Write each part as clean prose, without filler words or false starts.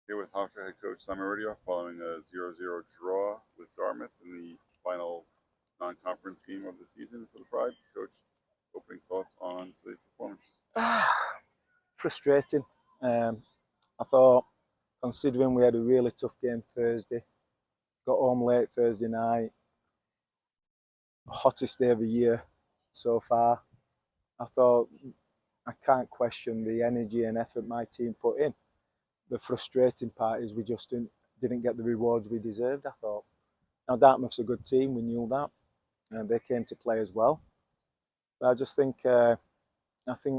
Here with Hofstra head coach Simon Riddiough following a 0-0 draw with Dartmouth in the final non-conference game of the season for the Pride. Coach, opening thoughts on today's performance? Frustrating. I thought, considering we had a really tough game Thursday, got home late Thursday night, hottest day of the year so far. I thought I can't question the energy and effort my team put in. The frustrating part is we just didn't get the rewards we deserved, I thought. Now, Dartmouth's a good team, we knew that, and they came to play as well. But I just think,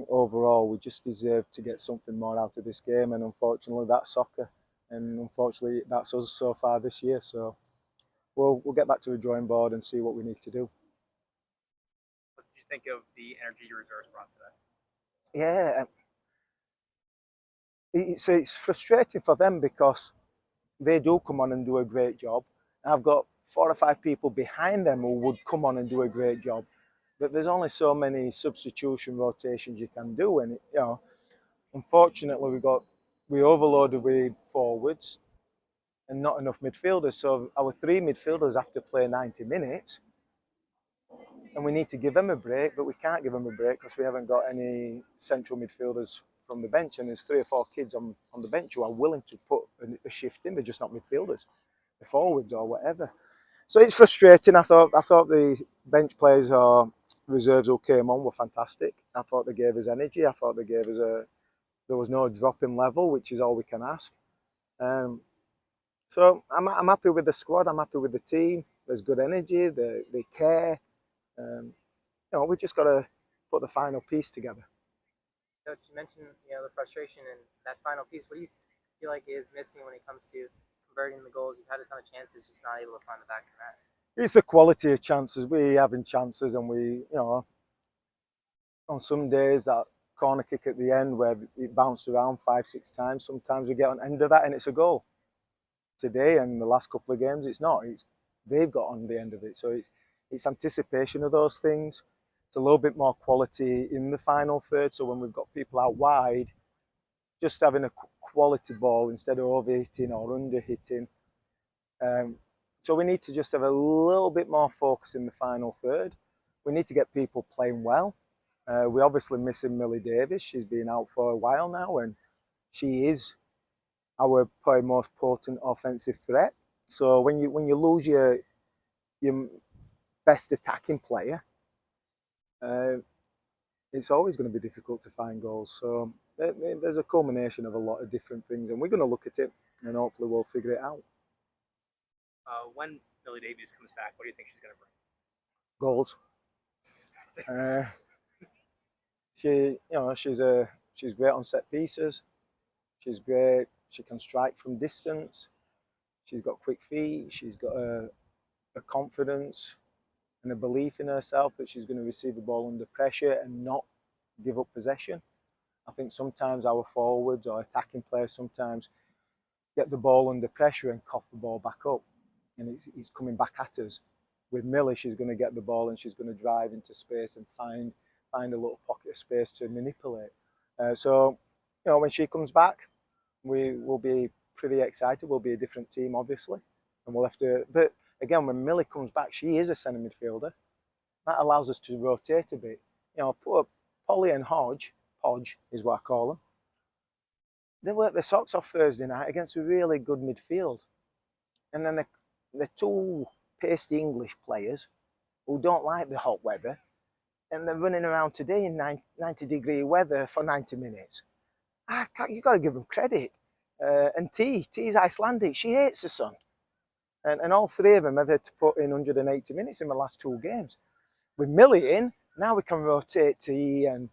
overall we just deserve to get something more out of this game, and unfortunately that's soccer, and unfortunately that's us so far this year. So we'll get back to the drawing board and see what we need to do. What did you think of the energy your reserves brought today? Yeah, it's frustrating for them because they do come on and do a great job. I've got 4 or 5 people behind them who would come on and do a great job, but there's only so many substitution rotations you can do, and unfortunately we overloaded with forwards and not enough midfielders. So our 3 midfielders have to play 90 minutes, and we need to give them a break, but we can't give them a break because we haven't got any central midfielders from the bench, and there's 3 or 4 kids on the bench who are willing to put a shift in. They're just not midfielders, they're forwards or whatever. So it's frustrating. I thought the bench players or reserves who came on were fantastic. I thought they gave us energy. I thought they gave us there was no drop in level, which is all we can ask. So I'm happy with the squad. I'm happy with the team. There's good energy. They care. We just got to put the final piece together. Coach, you mentioned the frustration and that final piece. What do you feel like is missing when it comes to converting the goals? You've had a ton of chances, just not able to find the back of the net. It's the quality of chances. We having chances, and we, on some days that corner kick at the end where it bounced around 5-6 times. Sometimes we get on the end of that and it's a goal. Today and the last couple of games, it's not. They've got on the end of it. So it's anticipation of those things. It's a little bit more quality in the final third. So when we've got people out wide, just having a quality ball instead of over-hitting or under-hitting. So we need to just have a little bit more focus in the final third. We need to get people playing well. We're obviously missing Millie Davis. She's been out for a while now, and she is our probably most potent offensive threat. So when you lose your best attacking player, it's always going to be difficult to find goals. So there's a culmination of a lot of different things, and we're going to look at it, and hopefully we'll figure it out. When Millie Davies comes back, what do you think she's going to bring? Goals. She's great on set pieces. She's great. She can strike from distance. She's got quick feet. She's got a confidence and a belief in herself that she's going to receive the ball under pressure and not give up possession. I think sometimes our forwards or attacking players sometimes get the ball under pressure and cough the ball back up, and it's coming back at us. With Millie, she's going to get the ball and she's going to drive into space and find a little pocket of space to manipulate. So when she comes back, we will be pretty excited. We'll be a different team, obviously, and we'll have to. But again, when Millie comes back, she is a centre midfielder. That allows us to rotate a bit. Poor Polly and Hodge is what I call them. They worked their socks off Thursday night against a really good midfield, and then the 2 pasty English players who don't like the hot weather, and they're running around today in 90-degree weather for 90 minutes. You've got to give them credit. And T's Icelandic. She hates the sun. And all 3 of them have had to put in 180 minutes in the last 2 games. With Millie in, now we can rotate T and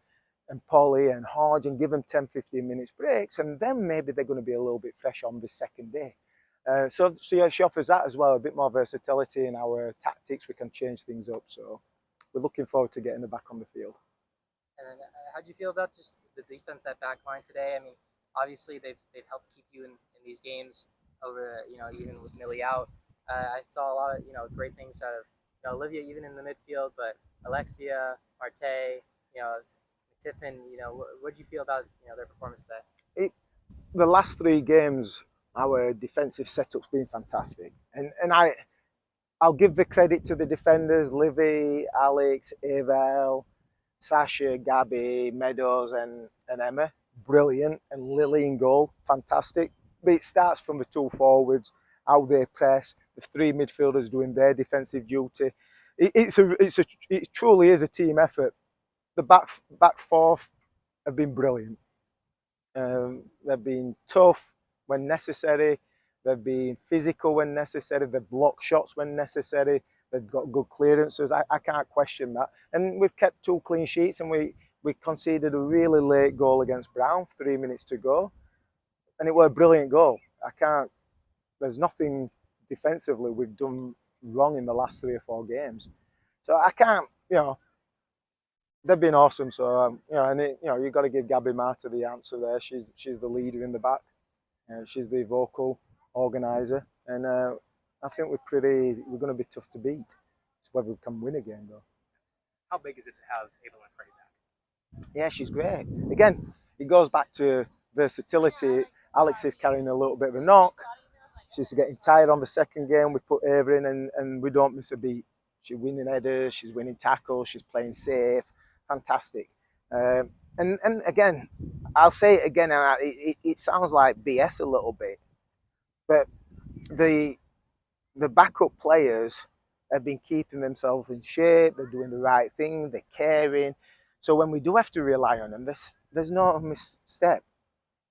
Polly and Hodge and give them 10-15 minutes breaks, and then maybe they're going to be a little bit fresh on the second day. So she offers that as well, a bit more versatility in our tactics. We can change things up. So we're looking forward to getting her back on the field. And how do you feel about just the defense, that back line today? I mean, obviously they've helped keep you in these games over, even with Millie out. I saw a lot of, great things out of, Olivia, even in the midfield, but Alexia, Marte, Tiffin, what do you feel about, their performance today? The last 3 games our defensive setup's been fantastic. And I'll give the credit to the defenders, Livy, Alex, Avel, Sasha, Gabby, Meadows and Emma. Brilliant. And Lily in goal, fantastic. But it starts from the two forwards, how they press, the three midfielders doing their defensive duty. It truly is a team effort. The back four have been brilliant. They've been tough when necessary. They've been physical when necessary. They've blocked shots when necessary. They've got good clearances. I can't question that. And we've kept 2 clean sheets, and we conceded a really late goal against Brown, 3 minutes to go. And it was a brilliant goal. There's nothing defensively we've done wrong in the last 3 or 4 games. So I can't, they've been awesome. So, you've got to give Gabby Marta the answer there. She's the leader in the back. She's the vocal organiser. And I think we're going to be tough to beat. It's whether we can win again, though. How big is it to have Evelyn Freddie back? Yeah, she's great. Again, it goes back to versatility. Alex is carrying a little bit of a knock. She's getting tired on the second game. We put Ava in and we don't miss a beat. She's winning headers, she's winning tackles, she's playing safe. Fantastic. And again, I'll say it again, it sounds like BS a little bit, but the backup players have been keeping themselves in shape, they're doing the right thing, they're caring. So when we do have to rely on them, there's no misstep.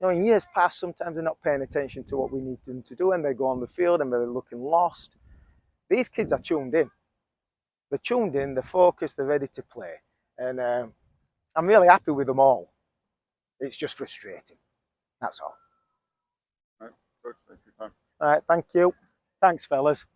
In years past, sometimes they're not paying attention to what we need them to do and they go on the field and they're looking lost. These kids are tuned in. They're tuned in, they're focused, they're ready to play. And I'm really happy with them all. It's just frustrating. That's all. All right, Coach, thanks for your time. All right, thank you. Thanks, fellas.